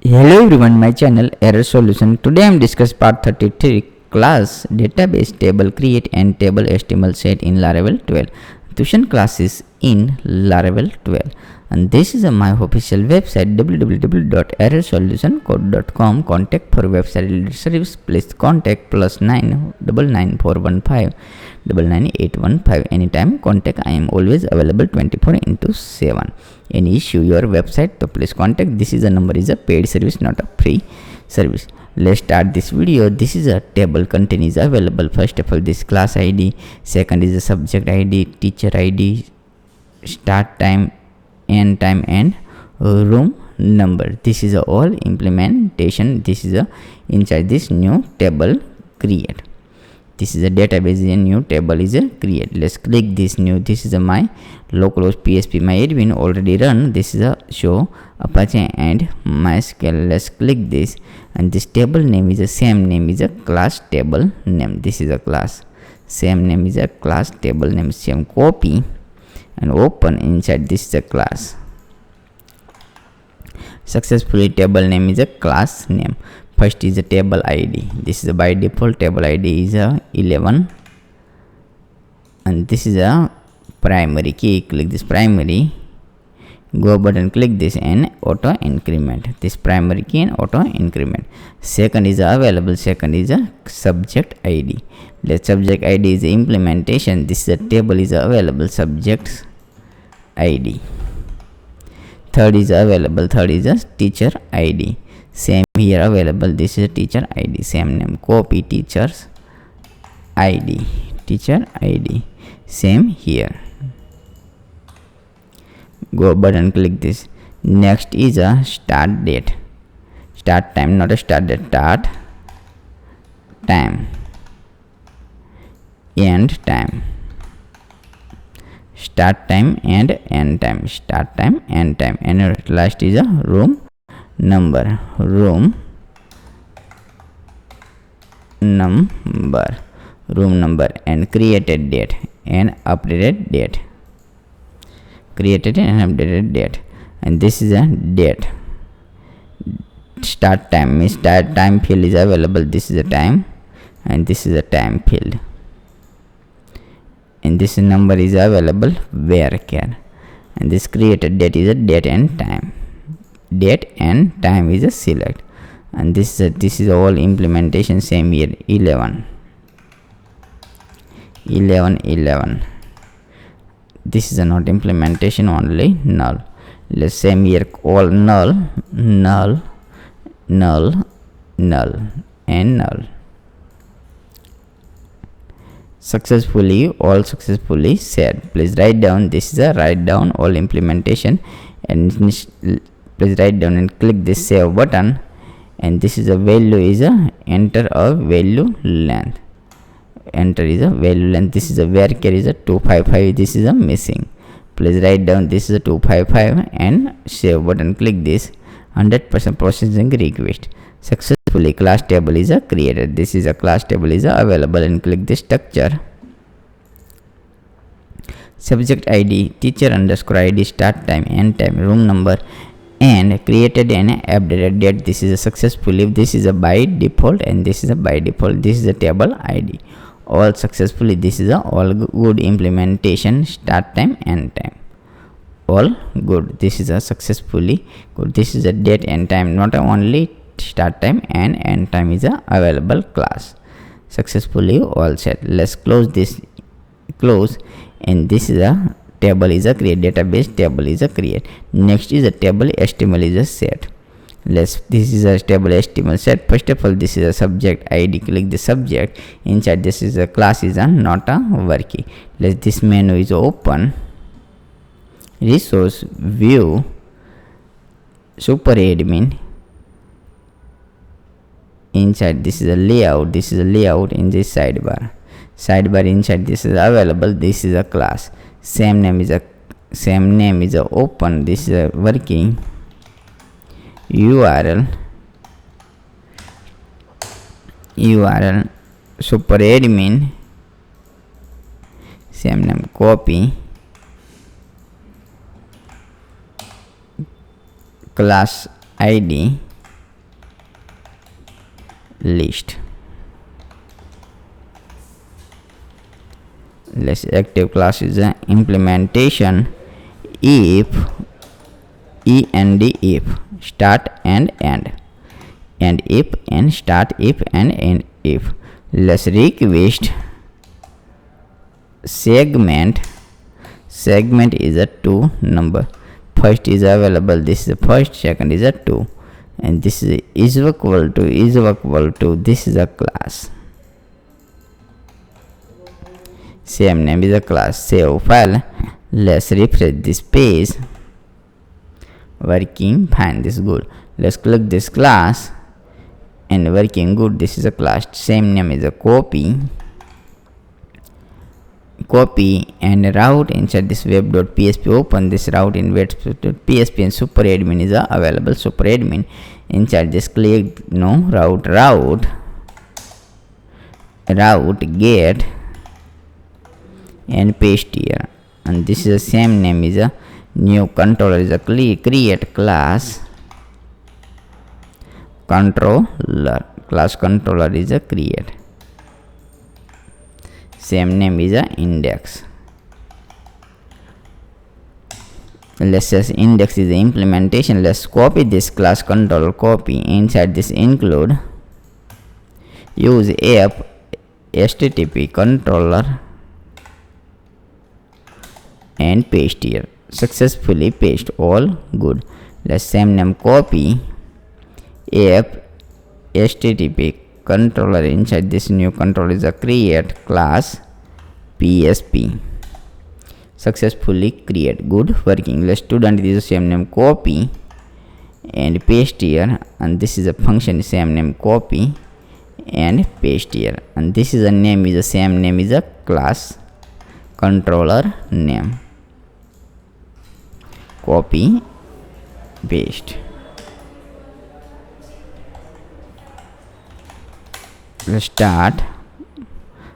Hello everyone, my channel Error Solution. Today I am discuss part 33 class database table create and table HTML set in Laravel 12. Tuition classes in Laravel 12. And this is my official website www.errorsolutioncode.com. Contact for website related service. Please contact +9999415 99815. Anytime contact. I am always available 24/7. Any issue your website, so please contact. This is a number is a paid service, not a free service. Let's start this video. This is a table content is available. First of all, this class ID, second is the subject ID, teacher ID, start time, end time, and room number. This is a all implementation. This is a inside this new table create. This is a database, a new table is a create. Let's click this new. This is a my localhost PHP. My admin already run. This is a show Apache and MySQL. Let's click this, and this table name is the same name is a class table name. This is a class. Same name is a class table name. Same copy and open inside. This is a class. Successfully table name is a class name. First is the table ID. This is a by default table ID is a 11, and this is a primary key. Click this primary, go button, click this and auto increment. This primary key and auto increment. Second is available. Second is a subject ID. The subject ID is implementation. This is a table is available subjects ID. Third is available. Third is a teacher ID. Same here available. This is a teacher ID. Same name. Copy teachers ID. Teacher ID. Same here. Go button, click this. Next is a start date. Start time, not a start date. Start time. End time. Start time and end time. Start time, end time. And last is a room number. Room number and created date and updated date. Created and updated date. And this is a date. Start time means start time field is available. This is a time and this is a time field. And this number is available varchar. And this created date is a date and time. Date and time is a select. And this is all implementation. Same here 11. This is a not implementation, only null. Let's same here all null and null. All successfully set. Please write down. This is a write down all implementation, and please write down and click this save button. And this is a value is a enter a value length. Enter is a value length. This is a varchar is a 255. This is a missing. Please write down this is a 255 and save button. Click this. 100% processing request. Successfully class table is a created. This is a class table is a available, and click the structure. Subject ID, teacher underscore ID, start time, end time, room number, and created and updated date. This is a successfully. This is a by default, and this is a by default. This is a table ID. All successfully. This is a all good implementation. Start time, end time, all good. This is a successfully good. This is a date and time, not only start time and end time is a available class. Successfully all set. Let's close this. Close. And this is a table is a create. Database table is a create. Next is a table HTML is a set. This is a table HTML set. First of all, this is a subject ID. Click the subject. Inside this is a class is a not a working. This menu is open. Resource view super admin. Inside this is a layout. This is a layout in this sidebar. Inside this is available. This is a class. Same name is a open. This is a working. URL super admin. Same name. Copy class ID list. Let's active class is an implementation if if start and end, and if and start if and end if. Let's request segment is a 2 number. First is available, this is a first, second is a 2, and this is equal to this is a class. Same name is a class. Save file. Let's refresh this page. Working fine, this is good. Let's click this class and working good. This is a class. Same name is a copy and route inside this web.php. Open this route in web.php and super admin is available. Super admin inside this click route get and paste here, and this is the same name is a new controller is a create class controller. Class controller is a create. Same name is a index. Let's say index is the implementation. Let's copy this class controller, copy inside this include, use app http controller and paste here. Successfully paste, all good. Let's same name copy app http controller inside this new controller is a create class PSP. Successfully create, good working. Let's student is the same name copy and paste here, and this is a function same name copy and paste here, and this is a name is the same name is a class controller name. Copy paste. Let's start.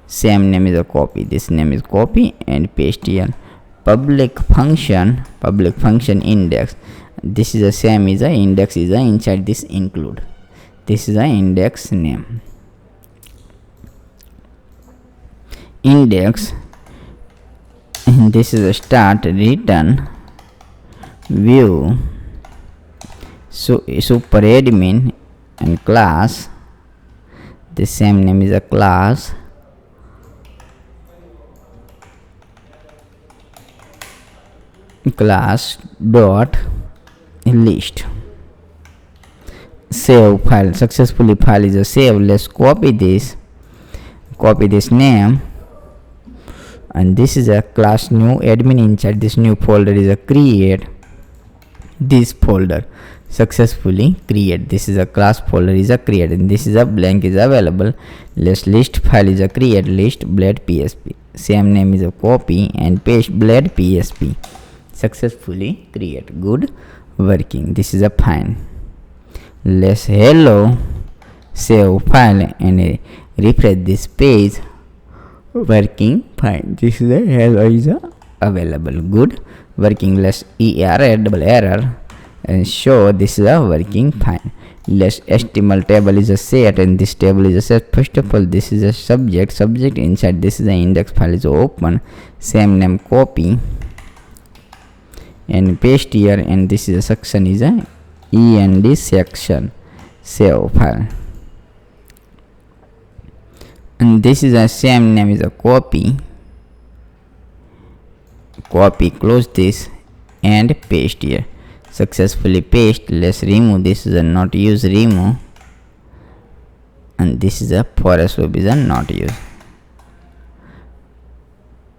Same name is a copy, this name is copy and paste here. Public function index, this is the same is a index is a inside this include, this is a index name. Index, and this is a start return view super admin and class, the same name is a class dot list. Save file. Successfully file is a save. Let's copy this name, and this is a class new admin. Inside this new folder is a create this folder. Successfully create, this is a class folder is a create, and this is a blank is available. Let's list file is a create list blade PSP. Same name is a copy and paste blade PSP. Successfully create, good working. This is a fine. Let's hello save file and refresh this page. Working fine. This is a hello is a available, good working. Let's error and show this is a working fine. Let's HTML table is a set, and this table is a set. First of all, this is a subject inside this is the index file is open. Same name copy and paste here, and this is a section is a end section. Save file, and this is a same name is a copy close this and paste here. Successfully paste. Let's remove, this is a not use, remove, and this is a forest loop is a not use.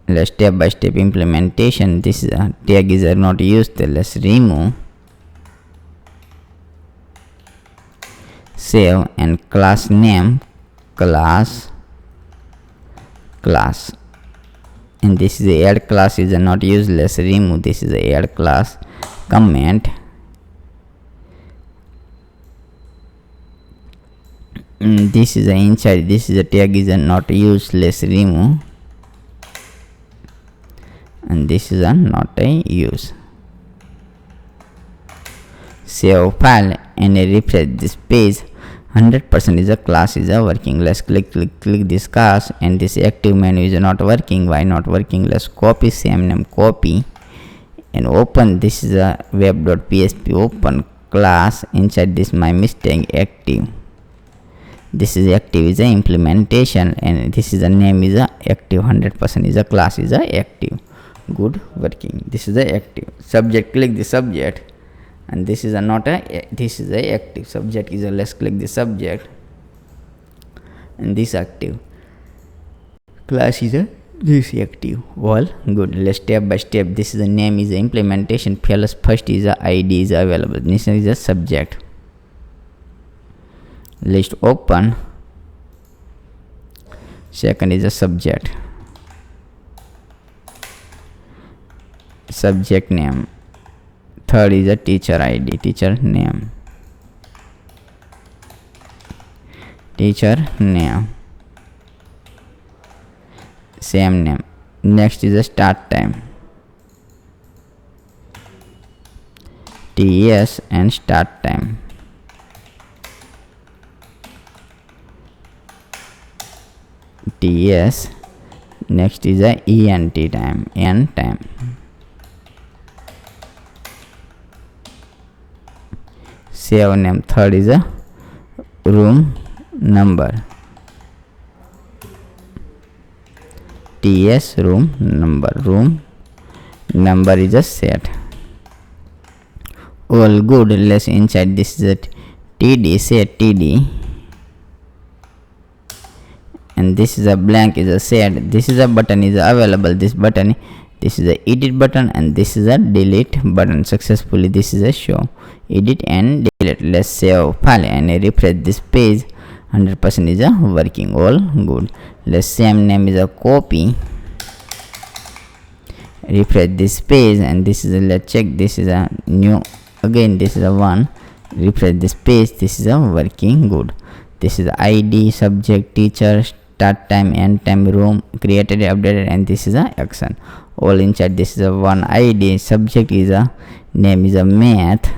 Let's step by step implementation. This is a tag is a not used. Let's remove, save, and class name class, and this is a add class is a not used. Let's remove, this is a add class. Comment, this is a inside this is a tag is a not used. Let's remove, and this is a not a use. Save file and refresh this page. 100% is a class is a working. Let's click this class, and this active menu is not working. Why not working? Let's copy same name, copy, and open. This is a web.php open class. Inside this my mistake active. This is active is a implementation, and this is a name is a active. 100% is a class is a active. Good working. This is a active subject. Click the subject, and this is a not a, this is a active subject is a, let's click the subject, and this active class is a this active. All good. Let's step by step. This is the name is the implementation. First is a id is available. This is a subject. List open. Second is a subject name. Third is a teacher id, teacher name, same name. Next is a start time, TS and start time. TS. Next is a ENT time, end time. Save name. Third is a room number, TS room number is a set. All good. Let's inside this is a TD, set TD, and this is a blank is a set. This is a button is available. This button, this is a edit button, and this is a delete button. Successfully this is a show, edit and delete. Let's save file and refresh this page. 100% is a working. All good. Let's same name is a copy, refresh this page, and this is a, let's check, this is a new, again this is a one, refresh this page. This is a working. Good. This is id, subject, teacher, start time, end time, room, created, updated, and this is a action. All inside this is a one id. Subject is a name is a math.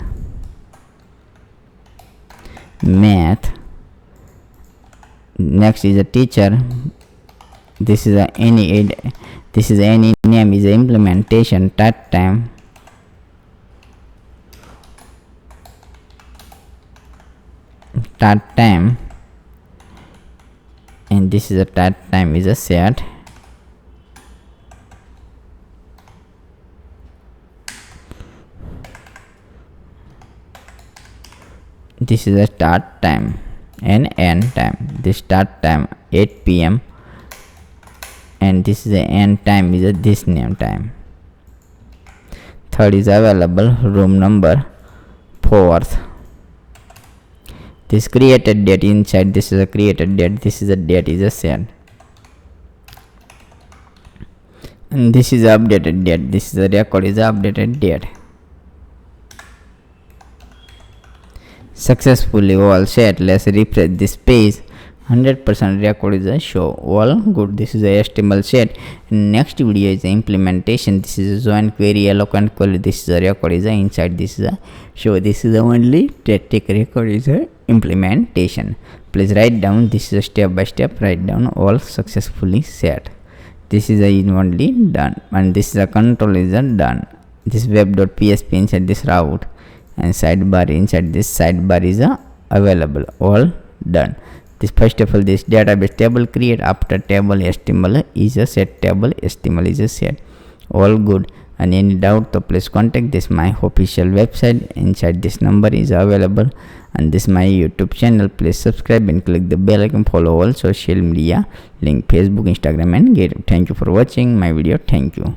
Next is a teacher. This is a any name is a implementation. Start time, and this is a start time is a set. This is a start time and end time. This start time 8 p.m. and this is the end time is a this name time. Third is available room number. Fourth, this created date inside. This is a created date. This is a date is a set, and this is updated date. This is a record is a updated date. Successfully all set. Let's refresh this page. 100% record is a show. All good. This is a HTML set. Next video is the implementation. This is a join query, eloquent query. This is a record is a inside. This is a show. This is the only static record is a implementation. Please write down. This is a step by step. Write down. All successfully set. This is a only done, and this is a control is a done. This web.php inside this route, and sidebar inside this sidebar is a available. All done. This first of all, this database table create. After table HTML is a set, table HTML is a set. All good. And any doubt, so please contact this my official website. Inside this number is available, and this my YouTube channel. Please subscribe and click the bell icon. Follow all social media link, Facebook, Instagram, and GitHub. Thank you for watching my video. Thank you.